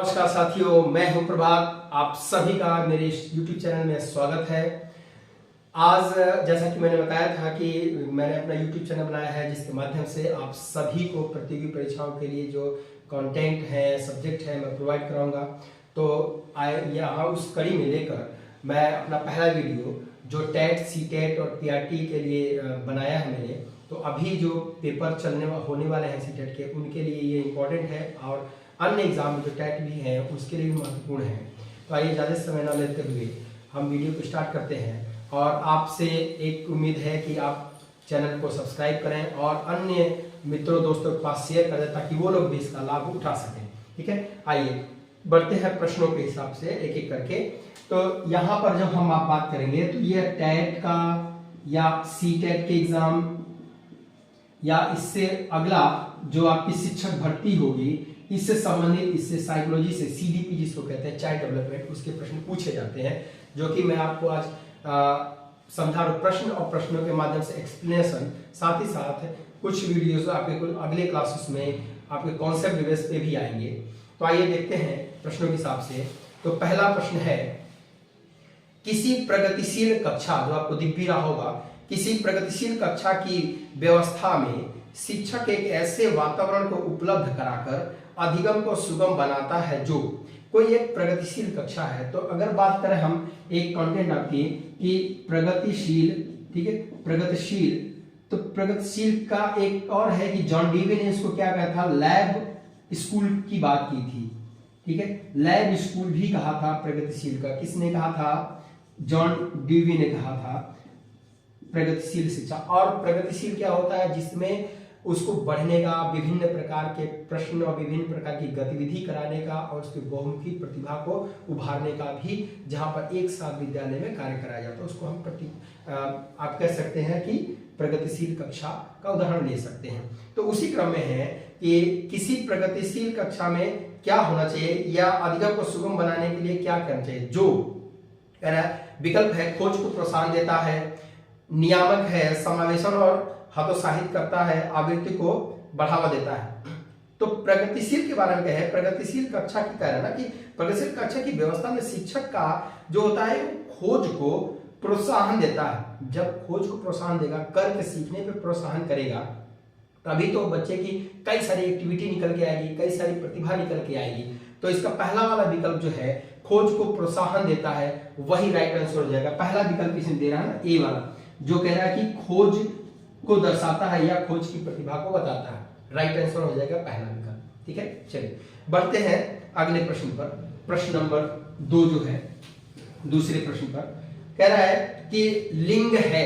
नमस्कार साथियों, मैं हूं प्रभात। आप सभी का मेरे YouTube चैनल में स्वागत है। आज जैसा कि मैंने बताया था कि मैंने अपना YouTube चैनल बनाया है जिसके माध्यम से आप सभी को प्रतियोगी परीक्षाओं के लिए जो कंटेंट है, सब्जेक्ट है, मैं प्रोवाइड कराऊंगा। तो यहाँ उस कड़ी में लेकर मैं अपना पहला वीडियो जो टेट, सीटेट और पीआरटी के लिए बनाया है मैंने, तो अभी जो पेपर होने वाले हैं सीटेट के, उनके लिए ये इम्पोर्टेंट है और अन्य एग्जाम में जो टेट भी है उसके लिए भी महत्वपूर्ण है। तो आइए ज़्यादा समय न लेते हुए हम वीडियो को स्टार्ट करते हैं। और आपसे एक उम्मीद है कि आप चैनल को सब्सक्राइब करें और अन्य मित्रों दोस्तों के पास शेयर करें ताकि वो लोग भी इसका लाभ उठा सकें। ठीक है, आइए बढ़ते हैं प्रश्नों के हिसाब से एक एक करके। तो यहाँ पर जब हम आप बात करेंगे तो ये टेट का या सीटेट के एग्जाम या इससे अगला जो आपकी शिक्षक भर्ती होगी इससे संबंधित, इससे साइकोलॉजी से सीडीपी जिसको कहते हैं चाइल्ड डेवलपमेंट, उसके प्रश्न पूछे जाते हैं, जो कि मैं आपको आज समझा रहा हूं। प्रश्न और प्रश्नों के माध्यम से एक्सप्लेनेशन, साथ ही साथ कुछ वीडियोस आपके कुछ अगले क्लासेस में आपके कॉन्सेप्ट बेस पे भी आएंगे। तो आइए देखते हैं प्रश्नों के हिसाब से। तो पहला प्रश्न है, किसी प्रगतिशील कक्षा, जो आपको दिख भी रहा होगा, किसी प्रगतिशील कक्षा की व्यवस्था में शिक्षक एक ऐसे वातावरण को उपलब्ध कराकर अधिगम को सुगम बनाता है जो कोई एक प्रगतिशील कक्षा है। तो अगर बात करें हम एक कंटेंट आपकी कि प्रगतिशील, ठीक है, प्रगतिशील, तो प्रगतिशील का एक और है कि जॉन डीवी ने इसको क्या कहा था, लैब स्कूल की बात की थी। ठीक है, लैब स्कूल भी कहा था प्रगतिशील का। किसने कहा था? जॉन डीवी ने कहा था प्रगतिशील शिक्षा। और प्रगतिशील क्या होता है? जिसमें उसको बढ़ने का, विभिन्न प्रकार के प्रश्न और विभिन्न प्रकार की गतिविधि कराने का और उसकी बहुमुखी प्रतिभा को उभारने का भी, जहां पर एक साथ विद्यालय में कार्य कराया जाता है, उसको हम आप कह सकते हैं कि प्रगतिशील कक्षा का उदाहरण ले सकते हैं। तो उसी क्रम में है कि किसी प्रगतिशील कक्षा में क्या होना चाहिए या अधिगम को सुगम बनाने के लिए क्या करना चाहिए। जो विकल्प है, खोज को प्रोत्साहन देता है, नियामक है, समावेशन और हतोत्साहित करता है, आवृत्ति को बढ़ावा देता है। तो प्रगतिशील के बारे में क्या है? प्रगतिशील कक्षा की कह रहा है ना कि प्रगतिशील कक्षा की व्यवस्था में शिक्षक का जो होता है खोज को प्रोत्साहन देता है। जब खोज को प्रोत्साहन देगा, करके सीखने पे प्रोत्साहन करेगा, तभी तो बच्चे की कई सारी एक्टिविटी निकल के आएगी, कई सारी प्रतिभा निकल के आएगी। तो इसका पहला वाला विकल्प जो है, खोज को प्रोत्साहन देता है, वही राइट आंसर हो जाएगा। पहला विकल्प इसमें दे रहा है ना, ए वाला, जो कह रहा है कि खोज को दर्शाता है या खोज की प्रतिभा को बताता है। राइट आंसर हो जाएगा पहला विकल्प। ठीक है, चलिए बढ़ते हैं अगले प्रश्न पर। प्रश्न नंबर 2 जो है, दूसरे प्रश्न पर कह रहा है कि लिंग है।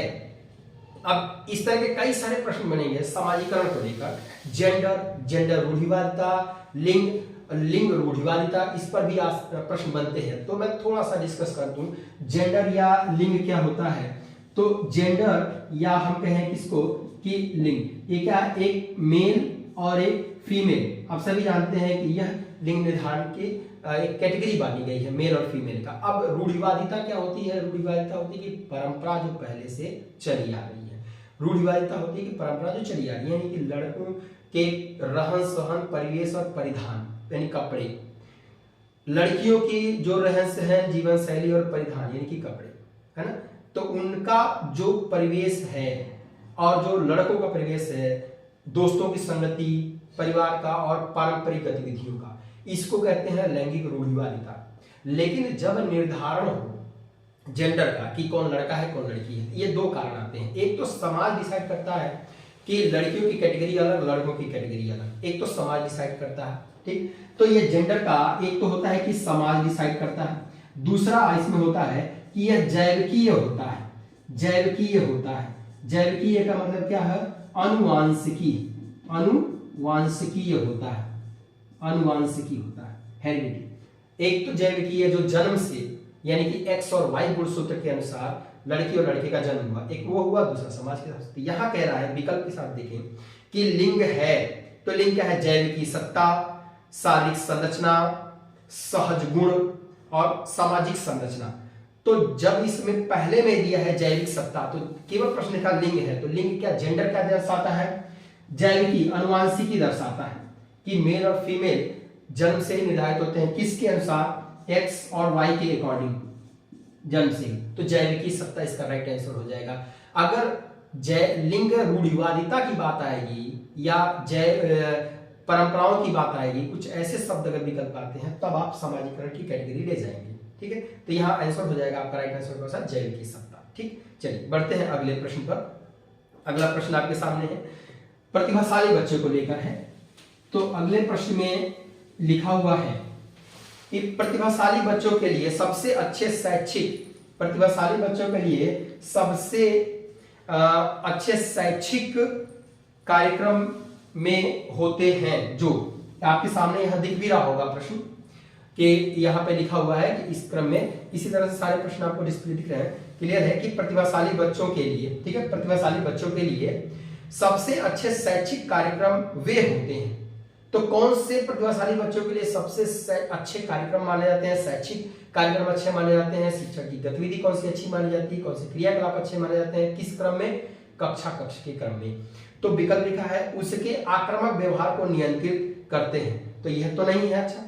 अब इस तरह के कई सारे प्रश्न बनेंगे समाजीकरण को लेकर, जेंडर रूढ़िवादिता, लिंग रूढ़िवादिता, इस पर भी प्रश्न बनते हैं। तो मैं थोड़ा सा डिस्कस कर दूं, जेंडर या लिंग क्या होता है। तो जेंडर या हम कहें किसको कि लिंग, ये क्या है? एक मेल और एक फीमेल। आप सभी जानते हैं कि यह लिंग निर्धारण की एक कैटेगरी बांटी गई है, मेल और फीमेल का। अब रूढ़िवादिता क्या होती है? रूढ़िवादिता होती है कि परंपरा जो पहले से चली आ रही है। रूढ़िवादिता होती है कि परंपरा जो चली आ रही है, यानी कि लड़कों के रहन सहन, परिवेश और परिधान, यानी कपड़े, लड़कियों की जो रहन सहन, जीवन शैली और परिधान यानी कि कपड़े, है ना। तो उनका जो परिवेश है और जो लड़कों का परिवेश है, दोस्तों की संगति, परिवार का और पारंपरिक गतिविधियों का, इसको कहते हैं लैंगिक रूढ़िवादिता। लेकिन जब निर्धारण हो जेंडर का कि कौन लड़का है कौन लड़की है, ये दो कारण आते हैं। एक तो समाज डिसाइड करता है कि लड़कियों की कैटेगरी अलग, लड़कों की कैटेगरी अलग, एक तो समाज डिसाइड करता है। ठीक, तो ये जेंडर का एक तो होता है कि समाज डिसाइड करता है, दूसरा इसमें होता है कि यह जैविकीय होता है। जैविकीय होता है, जैविकीय का मतलब क्या है? अनुवांशिकी, अनुवांशिकीय होता है, अनुवांशिकी होता है, हेरिडिटी। एक तो जैविकीय जो जन्म से, यानी कि एक्स और वाई गुणसूत्र के अनुसार लड़की और लड़के का जन्म हुआ, एक वो हुआ, दूसरा समाज के साथ। यहां कह रहा है विकल्प के साथ देखें कि लिंग है, तो लिंग क्या है? जैविकी सत्ता, शारीरिक संरचना, सहज गुण और सामाजिक संरचना। तो जब इसमें पहले में दिया है जैविक सत्ता, तो केवल प्रश्न का लिंग है, तो लिंग क्या? जेंडर क्या दर्शाता है? जैविकी, अनुवांशिकी दर्शाता है कि मेल और फीमेल जन्म से ही निर्धारित होते हैं। किसके अनुसार? एक्स और वाई के अकॉर्डिंग, जन्म से। तो जैविकी सत्ता इसका राइट आंसर हो जाएगा। अगर लिंग रूढ़िवादिता की बात आएगी या परंपराओं की बात आएगी, कुछ ऐसे शब्द अगर विकल्प आते हैं तब आप सामाजिकरण की कैटेगरी ले जाएंगे। ठीक है, तो यहाँ आंसर हो जाएगा आपका राइट आंसर के साथ जैविकी सत्ता। ठीक, चलिए बढ़ते हैं अगले प्रश्न पर। अगला प्रश्न आपके सामने है, प्रतिभाशाली बच्चों को लेकर है। तो अगले प्रश्न में लिखा हुआ है कि प्रतिभाशाली बच्चों के लिए सबसे अच्छे शैक्षिक, प्रतिभाशाली बच्चों के लिए सबसे अच्छे शैक्षिक कार्यक्रम में होते हैं जो, आपके सामने यहां दिख भी रहा होगा प्रश्न कि यहाँ पे लिखा हुआ है कि इस क्रम में, इसी तरह से सारे प्रश्न आपको डिस्प्ले दिख रहे हैं। क्लियर है कि प्रतिभाशाली बच्चों के लिए, ठीक है, प्रतिभाशाली बच्चों के लिए सबसे अच्छे शैक्षिक कार्यक्रम वे होते हैं। तो कौन से प्रतिभाशाली बच्चों के लिए सबसे अच्छे कार्यक्रम माने जाते हैं, शैक्षिक कार्यक्रम अच्छे माने जाते हैं, शिक्षक की गतिविधि कौन सी अच्छी मानी जाती है, कौन से क्रियाकलाप अच्छे माने जाते हैं, किस क्रम में? कक्षा कक्ष के क्रम में। तो विकल्प लिखा है उसके आक्रामक व्यवहार को नियंत्रित करते हैं। तो यह तो नहीं है। अच्छा,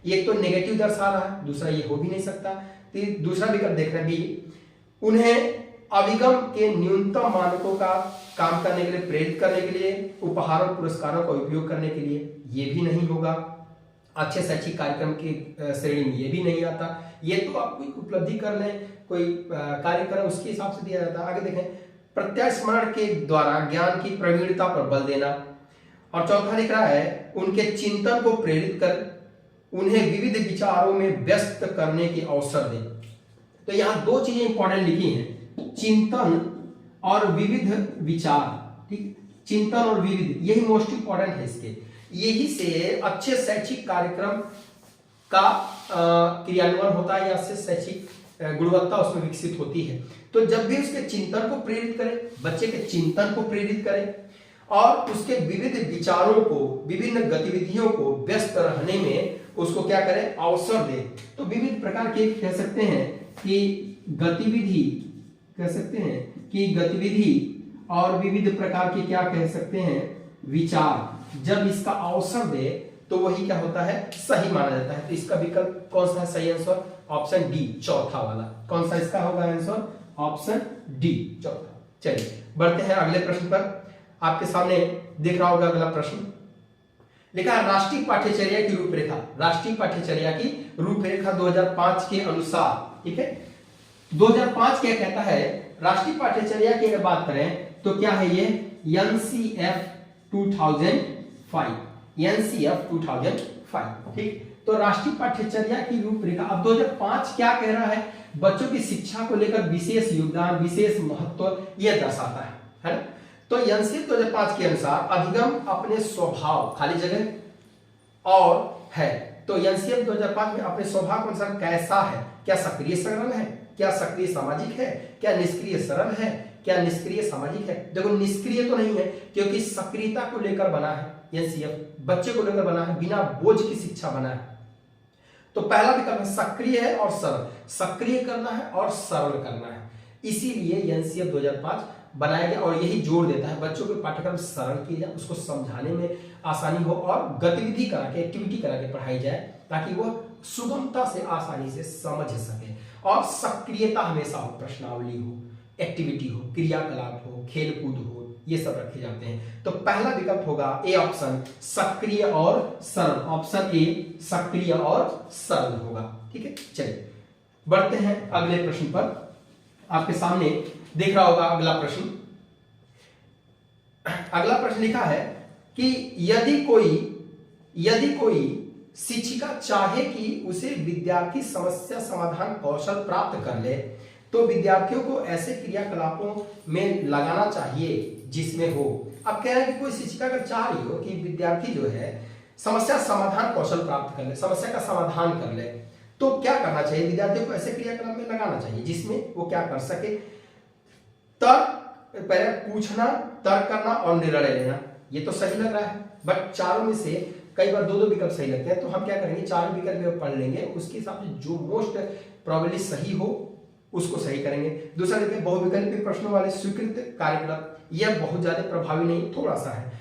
एक तो नेगेटिव दर्शा रहा है, दूसरा ये हो भी नहीं सकता। तो दूसरा विकल्प देख रहे हैं बी, उन्हें अभिगम के न्यूनतम मानकों का काम करने के लिए प्रेरित करने के लिए, उपहारों पुरस्कारों का उपयोग करने के लिए, ये भी नहीं होगा। अच्छे शैक्षिक कार्यक्रम की श्रेणी में ये भी नहीं आता। ये तो आप कोई उपलब्धि कर लें, कोई कार्य करें, उसके हिसाब से दिया जाता है। आगे देखें, प्रत्यास्मरण के द्वारा ज्ञान की प्रवीणता पर बल देना। और चौथा लिख रहा है उनके चिंतन को प्रेरित कर उन्हें विविध विचारों में व्यस्त करने के अवसर दें। तो यहाँ दो चीजें इंपॉर्टेंट लिखी हैं, चिंतन और विविध विचार। ठीक, चिंतन और विविध, यही मोस्ट इंपॉर्टेंट है इसके। यही से अच्छे शैक्षिक कार्यक्रम का क्रियान्वयन होता है या अच्छे शैक्षिक गुणवत्ता उसमें विकसित होती है। तो जब भी उसके चिंतन को प्रेरित करें, बच्चे के चिंतन को प्रेरित करें और उसके विविध विचारों को, विभिन्न गतिविधियों को व्यस्त रहने में उसको क्या करें? अवसर दे। तो विविध प्रकार के कह सकते हैं कि गतिविधि, कह सकते हैं कि गतिविधि और विविध प्रकार के क्या कह सकते हैं? विचार। जब इसका अवसर दे तो वही क्या होता है? सही माना जाता है। तो इसका विकल्प कौन सा है सही आंसर? ऑप्शन डी, चौथा वाला। कौन सा इसका होगा आंसर? ऑप्शन डी, चौथा। चलिए बढ़ते हैं अगले प्रश्न पर। आपके सामने दिख रहा होगा अगला प्रश्न, लिखा है राष्ट्रीय पाठ्यचर्या की रूपरेखा। राष्ट्रीय पाठ्यचर्या की रूपरेखा 2005 के अनुसार, ठीक है, 2005 क्या कहता है? राष्ट्रीय पाठ्यचर्या की अगर बात करें तो क्या है ये? NCF 2005, NCF 2005। ठीक, तो राष्ट्रीय पाठ्यचर्या की रूपरेखा। अब 2005 क्या कह रहा है? बच्चों की शिक्षा को लेकर विशेष योगदान, विशेष महत्व यह दर्शाता है ना। तो एनसीएफ 2005 के अनुसार अधिगम अपने स्वभाव, खाली जगह और है। तो एनसीएफ 2005 में अपने स्वभाव के अनुसार कैसा है? क्या सक्रिय सरल है? क्या सक्रिय सामाजिक है? क्या निष्क्रिय सरल है? क्या निष्क्रिय सामाजिक है? देखो निष्क्रिय तो नहीं है क्योंकि सक्रियता को लेकर बना है एनसीएफ, बच्चे को लेकर बना है, बिना बोझ की शिक्षा बना है। तो पहला विकल्प है सक्रिय है और सरल, सक्रिय करना है और सरल करना है। इसीलिए एनसीएफ 2005 बनाया गया और यही जोर देता है बच्चों के पाठ्यक्रम सरल किए जाए, उसको समझाने में आसानी हो और गतिविधि करा के, एक्टिविटी करा के पढ़ाई जाए ताकि वह सुगमता से, आसानी से समझ सके। और सक्रियता हमेशा हो, प्रश्नावली हो, एक्टिविटी हो, क्रियाकलाप हो, खेल कूद हो, ये सब रखे जाते हैं। तो पहला विकल्प होगा ए ऑप्शन, सक्रिय और सरल। ऑप्शन ए सक्रिय और सरल होगा। ठीक है, चलिए बढ़ते हैं अगले प्रश्न पर। आपके सामने देख रहा होगा अगला प्रश्न। अगला प्रश्न लिखा है कि यदि कोई शिक्षिका चाहे कि उसे विद्यार्थी समस्या समाधान कौशल प्राप्त कर ले तो विद्यार्थियों को ऐसे क्रियाकलापों में लगाना चाहिए जिसमें हो। अब कह रहे हैं कि कोई शिक्षिका अगर चाह रही हो कि विद्यार्थी जो है समस्या समाधान कौशल प्राप्त कर ले, समस्या का समाधान कर ले, तो क्या करना चाहिए? विद्यार्थियों को ऐसे क्रियाकलाप में लगाना चाहिए जिसमें वो क्या कर सके? तर्क, पहले पूछना, तर्क करना और निर्णय लेना। ये तो सही लग रहा है, बट चारों में से कई बार दो विकल्प सही लगते हैं। तो हम क्या करेंगे, चार विकल्प पढ़ लेंगे, उसके हिसाब से जो मोस्ट प्रोबेबली सही हो उसको सही करेंगे। दूसरा देखिए, बहुविकल्पी प्रश्नों वाले स्वीकृत कार्यकलाप, यह बहुत ज्यादा प्रभावी नहीं, थोड़ा सा है।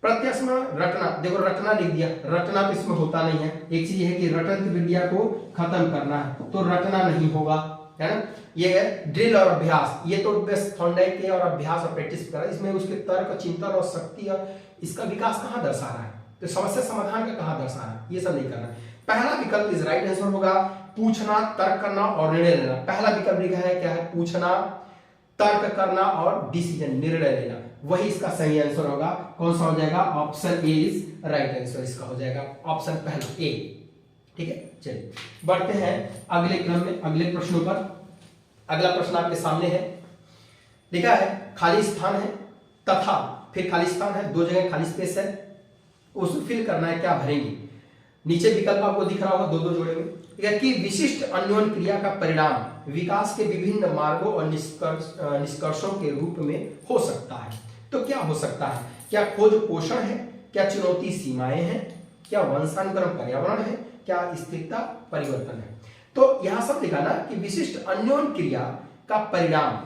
प्रत्यक्ष में रटना, देखो रटना लिख दिया, रटना तो इसमें होता नहीं है। एक चीज है कि रटन विद्या को खत्म करना है, तो रटना नहीं होगा, है ना। ये है ड्रिल और अभ्यास, ये तो बस थॉर्नडाइक के और अभ्यास और प्रैक्टिस करा, इसमें उसके तर्क, चिंतन और शक्ति और इसका विकास कहाँ दर्शा रहा है, तो समस्या समाधान का कहाँ दर्शा रहा है, ये सब नहीं करना। पहला विकल्प इस राइट आंसर होगा, पूछना, तर्क करना और निर्णय लेना। पहला विकल्प लिखा है क्या है, पूछना, तर्क करना और डिसीजन, निर्णय लेना, वही इसका सही आंसर होगा। कौन सा हो जाएगा, option A is right answer, इसका हो जाएगा ऑप्शन पहला ए। ठीक है, चलिए बढ़ते हैं अगले क्रम में, अगले प्रश्नों पर। अगला प्रश्न आपके सामने है, लिखा है खाली स्थान है तथा, फिर खाली स्थान है, दो जगह खाली स्पेस है, उसको फिल करना है, क्या भरेंगे। नीचे विकल्प आपको दिख रहा होगा, दो दो जोड़े में, ठीक है, कि विशिष्ट अन्योन्य क्रिया का परिणाम विकास के विभिन्न मार्गों और निष्कर्षों के रूप में हो सकता है। तो क्या हो सकता है, क्या खोज पोषण है, क्या चुनौती सीमाएं हैं, क्या वंशानुक्रम पर्यावरण है, क्या स्थिरता परिवर्तन है। तो यहां सब लिखा ना कि विशिष्ट अन्योन्य क्रिया का परिणाम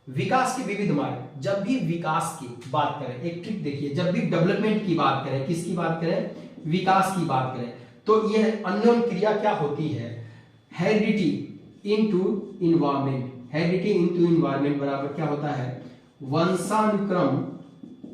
विकास के विविध मार्ग। जब भी विकास की बात करें, एक ट्रिक देखिए, जब भी डेवलपमेंट की बात करें, किसकी बात करें, विकास की बात करें, तो यह अन्योन्य क्रिया क्या होती है, heredity into environment. Heredity into environment बराबर क्या होता है, वंशानुक्रम,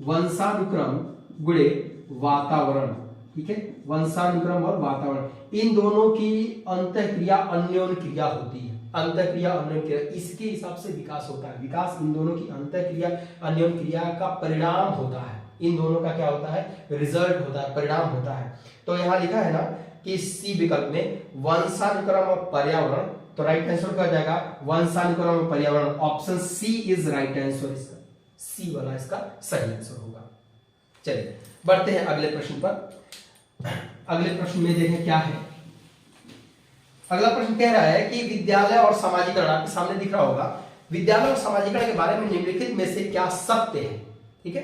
वंशानुक्रम गुणे वातावरण। ठीक है, वंशानुक्रम और वातावरण, इन दोनों की अंतःक्रिया अन्योन्य क्रिया होती है, अंतःक्रिया अन्योन्य क्रिया, इसके हिसाब से विकास होता है। विकास इन दोनों की अंतःक्रिया अन्योन्य क्रिया का परिणाम होता है, इन दोनों का क्या होता है, रिजल्ट होता है, परिणाम होता है। तो यहां लिखा है ना कि सी विकल्प में वंशानुक्रम और पर्यावरण, तो राइट आंसर क्या हो जाएगा, वंशानुक्रम और पर्यावरण, option C is right answer, इसका सी वाला इसका सही आंसर होगा। चलिए बढ़ते हैं अगले प्रश्न पर। अगले प्रश्न में देखें क्या है। अगला प्रश्न कह रहा है कि विद्यालय और समाजीकरण, आपके सामने दिख रहा होगा, विद्यालय और समाजीकरण के बारे में निम्नलिखित में से क्या सत्य है। ठीक है,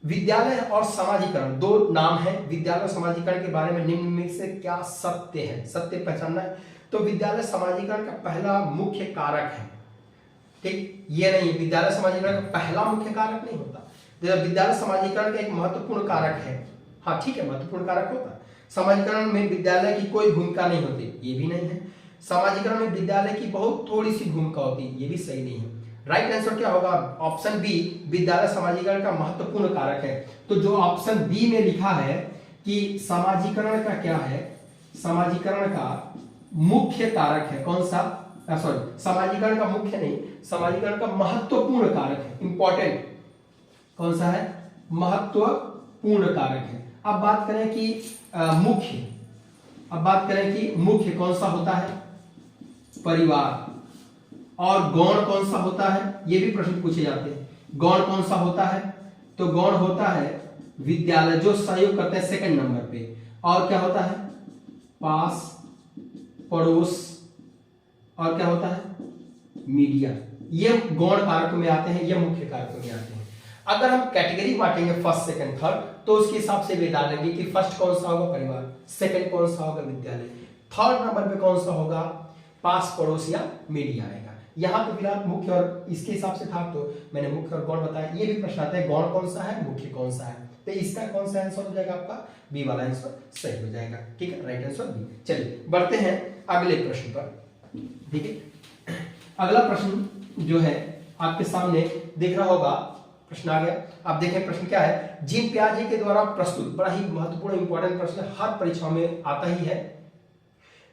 विद्यालय और समाजीकरण दो नाम है, विद्यालय और समाजीकरण के बारे में निम्न में से क्या सत्य है, सत्य पहचानना है। तो विद्यालय समाजीकरण का पहला मुख्य कारक है, ठीक, ये नहीं, विद्यालय समाजीकरण का पहला मुख्य कारक नहीं होता। विद्यालय समाजीकरण का एक महत्वपूर्ण कारक है, हाँ ठीक है, महत्वपूर्ण कारक होता है। समाजीकरण में विद्यालय की कोई भूमिका नहीं होती, ये भी नहीं है। समाजीकरण में विद्यालय की बहुत थोड़ी सी भूमिका होती है, ये भी सही नहीं है। राइट आंसर क्या होगा, ऑप्शन बी, विद्यालय समाजीकरण का महत्वपूर्ण कारक है। तो जो ऑप्शन बी में लिखा है कि समाजीकरण का क्या है, समाजीकरण का मुख्य कारक है, कौन सा, सॉरी समाजीकरण का मुख्य नहीं, समाजीकरण का महत्वपूर्ण कारक है, इंपॉर्टेंट, कौन सा है, महत्वपूर्ण कारक है। अब बात करें कि मुख्य, अब बात करें कि मुख्य कौन सा होता है, परिवार, और गौण कौन सा होता है, ये भी प्रश्न पूछे जाते हैं। गौण कौन सा होता है, तो गौण होता है विद्यालय, जो सहयोग करते हैं सेकंड नंबर पे, और क्या होता है, पास, पड़ोस, और क्या होता है, मीडिया। ये गौण कारक में आते हैं, ये मुख्य कारक में आते हैं। अगर हम कैटेगरी बांटेंगे फर्स्ट सेकंड थर्ड, तो उसके हिसाब से भी डालेंगे कि फर्स्ट कौन सा होगा, परिवार, सेकंड कौन सा होगा, विद्यालय, थर्ड नंबर पे कौन सा होगा, पास, पड़ोस या मीडिया आएगा। यहाँ पे फिलहाल मुख्य और इसके हिसाब से था, तो मैंने मुख्य और गौण बताया। ये भी प्रश्न आता है गौण कौन सा है, मुख्य कौन सा है, तो इसका कौन सा आंसर हो जाएगा, आपका बी वाला आंसर सही हो जाएगा। ठीक है, राइट आंसर बी। चलिए बढ़ते हैं अगले प्रश्न पर। ठीक है, अगला प्रश्न जो है आपके सामने दिख रहा होगा, प्रश्न आ गया। आप देखें प्रश्न क्या है, जीन पियाजे के द्वारा प्रस्तुत, बड़ा ही महत्वपूर्ण इंपॉर्टेंट प्रश्न, हर परीक्षा में आता ही है।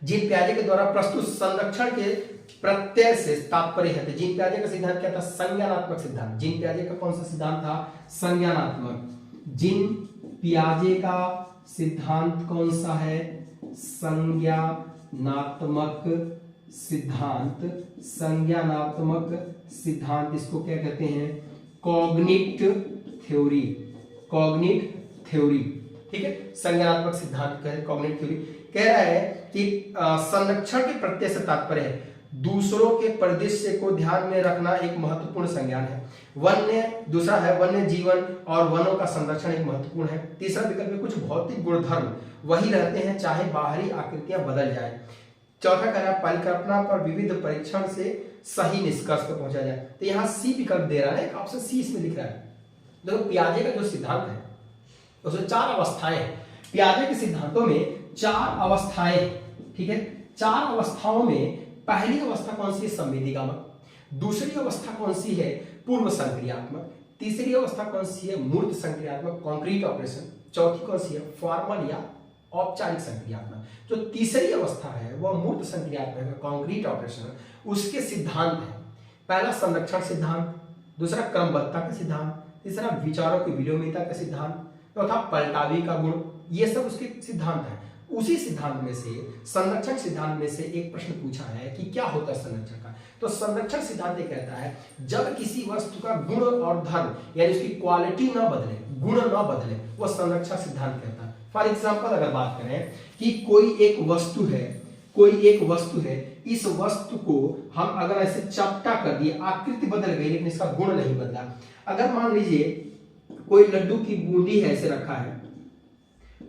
जीन पियाजे के द्वारा प्रस्तुत संरक्षण के प्रत्यय से तात्पर्य है। तो जीन पियाजे का सिद्धांत क्या था, संज्ञानात्मक सिद्धांत। जीन पियाजे का कौन सा सिद्धांत था, संज्ञानात्मक। जीन पियाजे का सिद्धांत कौन सा है, संज्ञानात्मक सिद्धांत। संज्ञानात्मक सिद्धांत, इसको क्या कहते हैं, कॉग्निटिव थ्योरी, कॉग्निटिव थ्योरी। ठीक है, संज्ञानात्मक सिद्धांत कह कॉग्निटिव थ्योरी कह रहा है कि संरक्षण के प्रत्यय से तात्पर्य है दूसरों के परिदृश्य को ध्यान में रखना एक महत्वपूर्ण संज्ञान है। वन्य, दूसरा है वन्य जीवन और वनों का संरक्षण एक महत्वपूर्ण है। तीसरा विकल्प में कुछ भौतिक गुणधर्म वही रहते हैं चाहे बाहरी आकृतियां बदल जाए। चौथा कह रहा है परिकल्पना पर विविध परीक्षण से सही निष्कर्ष पर पहुंचा जाए। तो यहाँ सी विकल्प दे रहा है, ऑप्शन सी इसमें लिख रहा है। देखो पियाजे का जो सिद्धांत है उसमें 4 अवस्थाएं हैं। पियाजे के सिद्धांतों में 4 अवस्थाएं, ठीक है। 4 अवस्थाओं में पहली अवस्था कौन सी है? संवेदीगामक। दूसरी अवस्था कौन सी है? पूर्व संक्रियात्मक। तीसरी अवस्था कौन सी है? मूर्त संक्रियात्मक, कॉन्क्रीट ऑपरेशन। चौथी कौन सी है? फॉर्मल या औपचारिक संक्रियात्मक। जो तीसरी अवस्था है वह मूर्त संक्रियात्मक है, कॉन्क्रीट ऑपरेशन। उसके सिद्धांत है, पहला संरक्षण सिद्धांत, दूसरा क्रमबद्धता का सिद्धांत, तीसरा विचारों की विलोमिता का सिद्धांत, चौथा पलटावी का गुण। ये सब उसके सिद्धांत है। उसी सिद्धांत में से, संरक्षण सिद्धांत में से एक प्रश्न पूछा है कि क्या होता है संरक्षण का। तो संरक्षण सिद्धांत ये कहता है जब किसी वस्तु का गुण और धर्म यानी उसकी क्वालिटी ना बदले, गुण ना बदले, वो संरक्षण सिद्धांत कहता है। फॉर एग्जाम्पल अगर बात करें कि कोई एक वस्तु है, इस वस्तु को हम अगर ऐसे चपटा कर दिए, आकृति बदल गई लेकिन इसका गुण नहीं बदला। अगर मान लीजिए कोई लड्डू की बूंदी है, ऐसे रखा है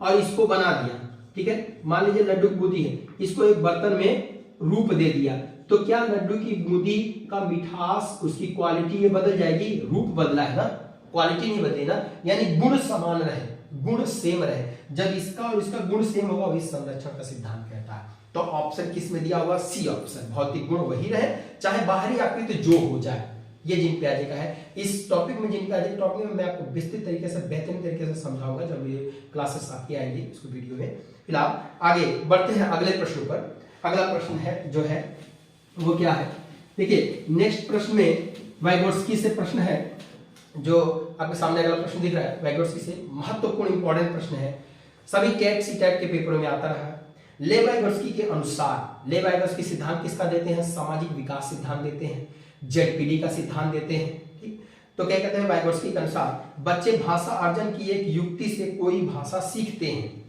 और इसको बना दिया, ठीक है, मान लीजिए लड्डू की बूंदी है, इसको एक बर्तन में रूप दे दिया, तो क्या लड्डू की बूंदी का मिठास, उसकी क्वालिटी ये बदल जाएगी? रूप बदला है ना, क्वालिटी नहीं बदली ना, यानी गुण समान रहे, गुण सेम रहे। जब इसका और इसका गुण सेम होगा वही संरक्षण का सिद्धांत कहता है। तो ऑप्शन किस में दिया हुआ? C option. भौतिक गुण वही रहे चाहे बाहरी आकृति जो हो जाए। ये जीन पियाजे का है। इस टॉपिक में, जीन पियाजे के टॉपिक में मैं आपको विस्तृत तरीके से, बेहतरीन तरीके से समझाऊंगा जब ये क्लासेस आपकी आएंगी उसको वीडियो में। फिलहाल आगे बढ़ते हैं अगले प्रश्न पर। अगला प्रश्न है जो है वो क्या है? देखिए नेक्स्ट प्रश्न में वाइगोट्स्की से प्रश्न है, जो आपके सामने अगला प्रश्न दिख रहा है। वाइगोट्स्की से महत्वपूर्ण इंपॉर्टेंट प्रश्न है, सभी कैट सी टाइप के पेपरों में आता रहा है। ले वाइगोट्स्की के अनुसार, ले वाइगोट्स्की सिद्धांत किसका देते हैं? सामाजिक विकास सिद्धांत देते हैं, जेडपीडी का सिद्धांत देते हैं, ठीक। तो क्या कहते हैं वाइगोट्स्की के अनुसार बच्चे भाषा अर्जन की एक युक्ति से कोई भाषा सीखते हैं।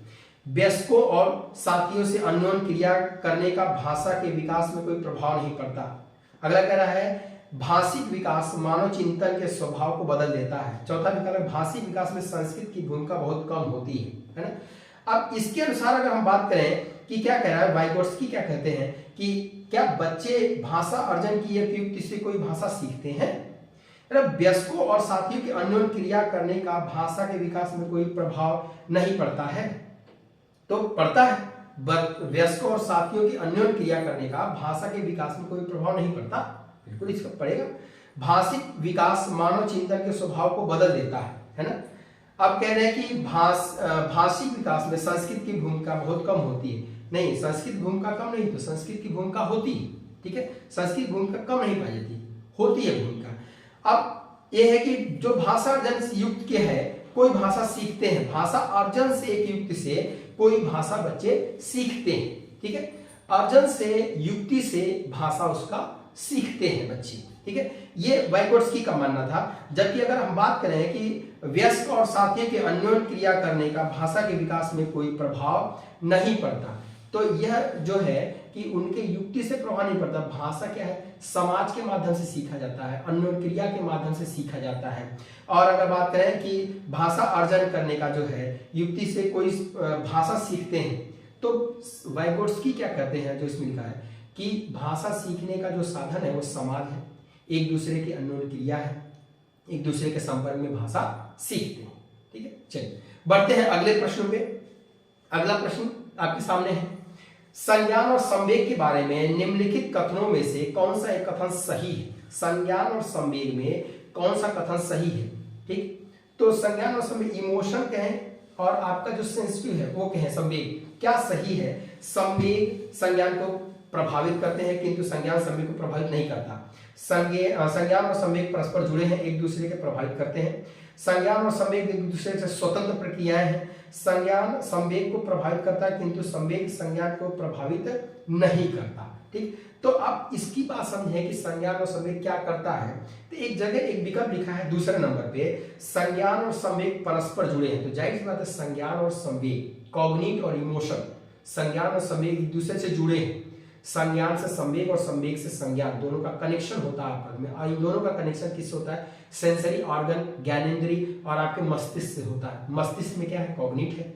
वयस्कों और साथियों से अन्योन्य क्रिया करने का भाषा के विकास में कोई प्रभाव नहीं पड़ता। अगला कह रहा है भाषिक विकास मानव चिंतन के स्वभाव को बदल देता है। चौथा विकल्प है भाषिक विकास में संस्कृत की भूमिका बहुत कम होती है ना। अब इसके अनुसार अगर हम बात करें कि क्या कह रहा है वाइगोट्स्की, क्या कहते हैं कि क्या बच्चे भाषा अर्जन की एक युक्ति से कोई भाषा सीखते हैं? वयस्कों और साथियों के अन्योन्य क्रिया करने का भाषा के विकास में कोई प्रभाव नहीं पड़ता है। तो पड़ता है, वयस्कों और साथियों की अन्योन्य क्रिया करने का भाषा के विकास में कोई प्रभाव नहीं पड़ता, बिल्कुल इसका पड़ेगा। भाषिक विकास मानव चिंतन के स्वभाव को बदल देता है ना। अब कह रहे हैं कि भाषिक विकास में संस्कृत की भूमिका बहुत कम होती है। नहीं, संस्कृत भूमिका कम नहीं, तो संस्कृत की भूमिका होती है, ठीक है। संस्कृत भूमिका कम नहीं पाई जाती, होती है भूमिका। अब यह है कि जो भाषा अर्जन युक्त के है, कोई भाषा सीखते हैं, भाषा अर्जन से एक युक्ति से कोई भाषा बच्चे सीखते हैं, ठीक है। अर्जन से, युक्ति से भाषा उसका सीखते हैं बच्चे, ठीक है। ये वाइगोट्स्की का मानना था। जबकि अगर हम बात करें कि वयस्क और साथियों के अन्योन्य क्रिया करने का भाषा के विकास में कोई प्रभाव नहीं पड़ता, तो यह जो है कि उनके युक्ति से प्रभाव नहीं पड़ता। भाषा क्या है? समाज के माध्यम से सीखा जाता है, अन्योन्य क्रिया के माध्यम से सीखा जाता है। और अगर बात करें कि भाषा अर्जन करने का जो है युक्ति से कोई भाषा सीखते हैं, तो वाइगोट्स्की क्या कहते हैं, जो इसमें लिखा है कि भाषा सीखने का जो साधन है वो समाज है, एक दूसरे की अन्योन्य क्रिया है, एक दूसरे के संपर्क में भाषा सीखते हैं, ठीक है। चलिए बढ़ते हैं अगले प्रश्न पे। अगला प्रश्न आपके सामने है, संज्ञान और संवेग के बारे में निम्नलिखित कथनों में से कौन सा एक कथन सही है? संज्ञान और संवेग में कौन सा कथन सही है, ठीक। तो संज्ञान और संवेग, इमोशन कहें और आपका जो सेंसिटिव है वो कहें संवेग, क्या सही है? संवेग संज्ञान को प्रभावित करते हैं किंतु संज्ञान संवेग को प्रभावित नहीं करता। संज्ञान और संवेग परस्पर जुड़े हैं, एक दूसरे के प्रभावित करते हैं। संज्ञान और संवेग एक दूसरे से स्वतंत्र प्रक्रियाएं हैं। संज्ञान संवेग को प्रभावित करता है किंतु संवेग संज्ञान को प्रभावित नहीं करता, ठीक। तो अब इसकी बात समझें कि संज्ञान और संवेग क्या करता है। तो एक जगह एक विकल्प लिखा है दूसरे नंबर पे, संज्ञान और संवेग परस्पर जुड़े हैं, तो जाहिर सी बात है संज्ञान और संवेग, कॉग्निट और इमोशन, संज्ञान और संवेग एक दूसरे से जुड़े हैं। संज्ञान से संवेग और संवेग से संज्ञान, दोनों का कनेक्शन होता है आपस में। और इन दोनों का कनेक्शन किससे होता है? सेंसरी ऑर्गन, ज्ञानेंद्रिय और आपके मस्तिष्क से होता है। मस्तिष्क में क्या है? कॉग्निट है।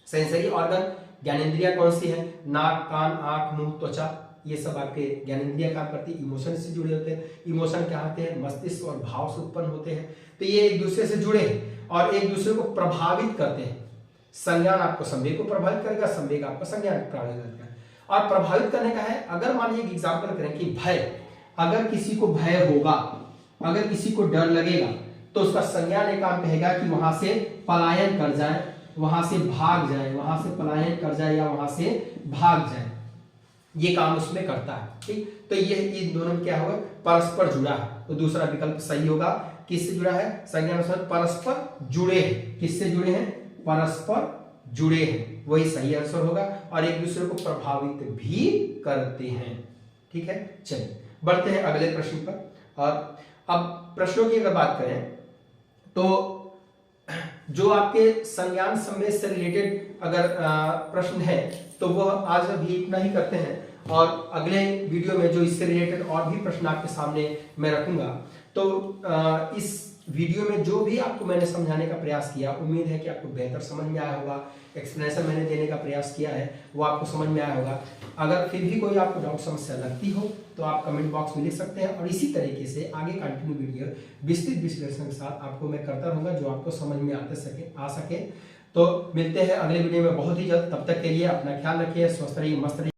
सेंसरी ऑर्गन, ज्ञानेंद्रिया कौन सी है? नाक, कान, आंख, मुंह, त्वचा, ये सब आपके ज्ञानेंद्रिय काम करती है। इमोशन से जुड़े होते हैं। इमोशन क्या होते हैं? मस्तिष्क और भाव से उत्पन्न होते हैं। तो तो ये एक दूसरे से जुड़े हैं और एक दूसरे को प्रभावित करते हैं। संज्ञान आपको संवेग को प्रभावित करेगा, संवेग आपको संज्ञान को प्रभावित करेगा। और प्रभावित करने का है, अगर मान लीजिए एग्जाम्पल करें कि भय, अगर किसी को भय होगा, अगर किसी को डर लगेगा, तो उसका संज्ञान एक काम कहेगा कि वहां से पलायन कर जाए, वहां से भाग जाए, वहां से पलायन कर जाए या वहां से भाग जाए, ये काम उसमें करता है। ठीक, तो ये इन दोनों में क्या होगा, परस्पर जुड़ा है। तो दूसरा विकल्प सही होगा। किससे जुड़ा है, संज्ञान परस्पर जुड़े हैं। किससे जुड़े हैं, परस्पर जुड़े हैं, वही सही आंसर होगा। और एक दूसरे को प्रभावित भी करते हैं। ठीक है, चलिए बढ़ते हैं अगले प्रश्न पर। और अब प्रश्नों की अगर बात करें तो जो आपके संज्ञान संवेग से रिलेटेड अगर प्रश्न है तो वह आज अभी इतना ही करते हैं, और अगले वीडियो में जो इससे रिलेटेड और भी प्रश्न आपके सामने मैं रखूंगा। तो इस वीडियो में जो भी आपको मैंने समझाने का प्रयास किया, उम्मीद है कि आपको बेहतर समझ में आया होगा। एक्सप्लेनेशन मैंने देने का प्रयास किया है वो आपको समझ में आया होगा। अगर फिर भी कोई आपको डाउट समस्या लगती हो तो आप कमेंट बॉक्स में लिख सकते हैं, और इसी तरीके से आगे कंटिन्यू वीडियो विस्तृत विश्लेषण के साथ आपको मैं करता रहूंगा, जो आपको समझ में आ सके। तो मिलते हैं अगले वीडियो में बहुत ही जल्द। तब तक के लिए अपना ख्याल रखिए, स्वस्थ रहिए, मस्त रहिए।